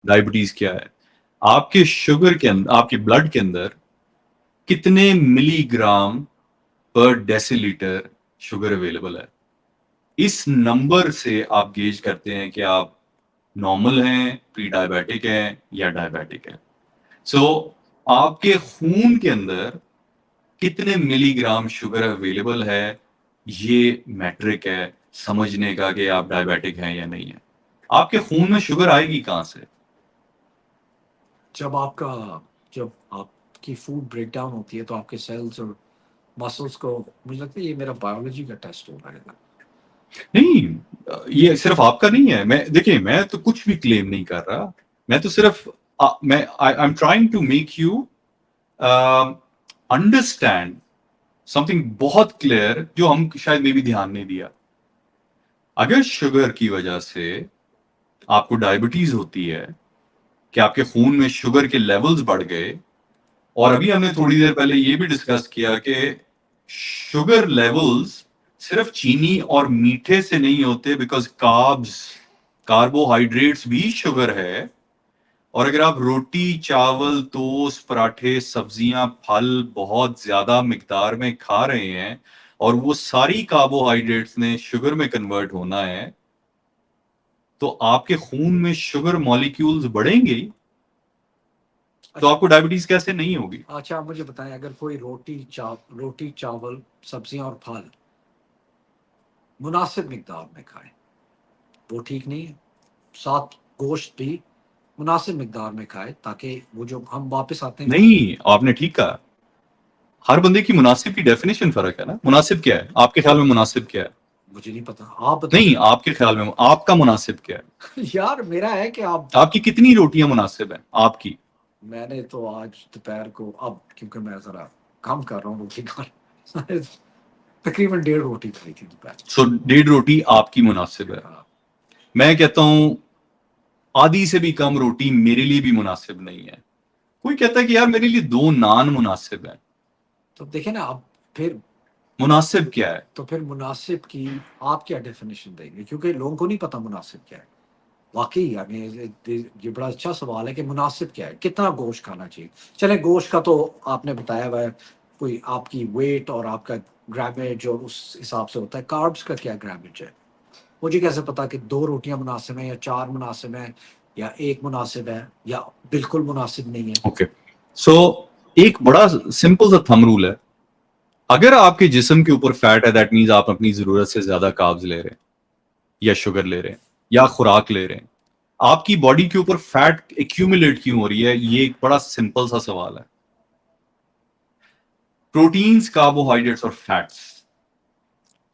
Diabetes کیا ہے. آپ کے شوگر کے اندر، آپ کے بلڈ کے اندر کتنے ملی گرام پر ڈیسی لیٹر شوگر اویلیبل ہے. اس نمبر سے آپ گیج کرتے ہیں کہ آپ نارمل ہیں، پری ڈائبیٹک ہیں یا ڈائبیٹک ہیں. سو آپ کے خون کے اندر کتنے ملی گرام شوگر اویلیبل ہے، یہ میٹرک ہے سمجھنے کا کہ آپ ڈائبیٹک ہیں یا نہیں ہیں. آپ کے خون میں شوگر آئے گی کہاں سے؟ جب آپ کی فوڈ بریک ڈاؤن ہوتی ہے تو آپ کے سیلز اور مسلس کو، مجھے لگتا ہے یہ میرا بایولوجی کا ٹیسٹ ہو رہا ہے. نہیں، یہ صرف آپ کا نہیں ہے. دیکھیں، میں تو کچھ بھی کلیم نہیں کر رہا. میں تو صرف میں I am trying to make you understand something بہت کلیئر جو ہم شاید میں بھی دھیان نہیں دیا. اگر شوگر کی وجہ سے آپ کو ڈائبٹیز ہوتی ہے کہ آپ کے خون میں شوگر کے لیولز بڑھ گئے، اور ابھی ہم نے تھوڑی دیر پہلے یہ بھی ڈسکس کیا کہ شوگر لیولز صرف چینی اور میٹھے سے نہیں ہوتے، بیکاز کاربوہائیڈریٹس بھی شوگر ہے. اور اگر آپ روٹی، چاول، ٹوسٹ، پراٹھے، سبزیاں، پھل بہت زیادہ مقدار میں کھا رہے ہیں اور وہ ساری کاربوہائیڈریٹس نے شوگر میں کنورٹ ہونا ہے، تو آپ کے خون میں شوگر مالیکیولز بڑھیں گے تو آپ کو ڈائبٹیز کیسے نہیں ہوگی؟ اچھا، آپ مجھے بتائیں، اگر کوئی روٹی چاول، سبزیاں اور پھل مناسب مقدار میں کھائے، وہ ٹھیک نہیں ہے؟ ساتھ گوشت بھی مناسب مقدار میں کھائے، تاکہ وہ جو ہم واپس آتے ہیں. نہیں، آپ نے ٹھیک کہا. ہر بندے کی مناسب کی ڈیفینیشن فرق ہے نا. مناسب کیا ہے آپ کے خیال میں؟ مناسب کیا ہے؟ مجھے نہیں پتا، آپ بتائیں. نہیں، آپ کے خیال میں آپ کا مناسب کیا ہے؟ یار میرا ہے کہ آپ کی کتنی روٹیاں مناسب ہیں آپ کی؟ میں نے تو آج دوپہر کو، اب کیونکہ میں ذرا کم کر رہا ہوں روٹی کا، تقریباً 1.5 روٹی کھائی تھی دوپہر. سو 1.5 روٹی آپ کی مناسب ہے. میں کہتا ہوں آدھی سے بھی کم روٹی میرے لیے بھی مناسب نہیں ہے. کوئی کہتا ہے کہ یار میرے لیے 2 نان مناسب ہے. تو دیکھیں نا، اب پھر مناسب کیا ہے؟ تو پھر مناسب کی آپ کیا ڈیفینیشن دیں گے؟ کیونکہ لوگوں کو نہیں پتا مناسب کیا ہے. واقعی یعنی یہ بڑا اچھا سوال ہے کہ مناسب کیا ہے، کتنا گوشت کھانا چاہیے. چلیں، گوشت کا تو آپ نے بتایا ہوا ہے، کوئی آپ کی ویٹ اور آپ کا گرامیج اور اس حساب سے ہوتا ہے. کاربس کا کیا گرامیج ہے؟ مجھے کیسے پتا کہ 2 روٹیاں مناسب ہیں یا 4 مناسب ہیں یا 1 مناسب ہے یا بالکل مناسب نہیں ہے؟ اوکے، سو ایک بڑا سمپل سا تھم رول ہے. اگر آپ کے جسم کے اوپر فیٹ ہے، دیٹ مینز آپ اپنی ضرورت سے زیادہ کاربز لے رہے ہیں یا شوگر لے رہے ہیں یا خوراک لے رہے ہیں. آپ کی باڈی کے اوپر فیٹ ایکیومولیٹ کیوں ہو رہی ہے؟ یہ ایک بڑا سمپل سا سوال ہے. پروٹینز، کاربوہائیڈریٹس اور فیٹس.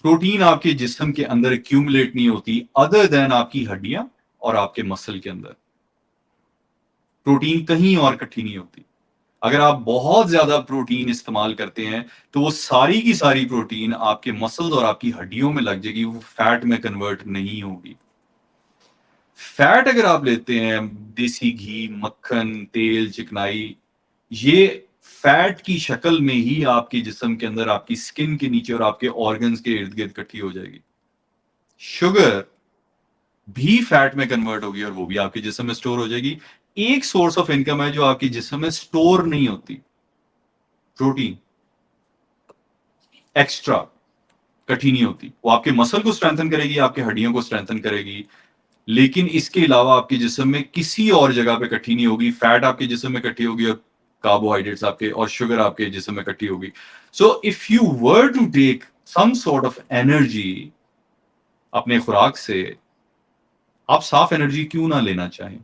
پروٹین آپ کے جسم کے اندر ایکیومولیٹ نہیں ہوتی ادر دین آپ کی ہڈیاں اور آپ کے مسل کے اندر. پروٹین کہیں اور اکٹھی نہیں ہوتی. اگر آپ بہت زیادہ پروٹین استعمال کرتے ہیں تو وہ ساری کی ساری پروٹین آپ کے مسلز اور آپ کی ہڈیوں میں لگ جائے گی، وہ فیٹ میں کنورٹ نہیں ہوگی. فیٹ اگر آپ لیتے ہیں، دیسی گھی، مکھن، تیل، چکنائی، یہ فیٹ کی شکل میں ہی آپ کے جسم کے اندر، آپ کی سکن کے نیچے اور آپ کے آرگنز کے ارد گرد اکٹھی ہو جائے گی. شوگر بھی فیٹ میں کنورٹ ہوگی اور وہ بھی آپ کے جسم میں سٹور ہو جائے گی. ایک سورس آف انکم ہے جو آپ کے جسم میں سٹور نہیں ہوتی، پروٹین. ایکسٹرا کٹھی نہیں ہوتی، وہ آپ کے مسل کو اسٹرینتھن کرے گی، آپ کے ہڈیوں کو اسٹرینتھن کرے گی، لیکن اس کے علاوہ آپ کے جسم میں کسی اور جگہ پہ کٹھی نہیں ہوگی. فیٹ آپ کے جسم میں کٹھی ہوگی اور کاربوہائیڈریٹس آپ کے اور شوگر آپ کے جسم میں کٹھی ہوگی. So if you were to take some sort of energy اپنے خوراک سے، آپ صاف انرجی کیوں نہ لینا چاہیں؟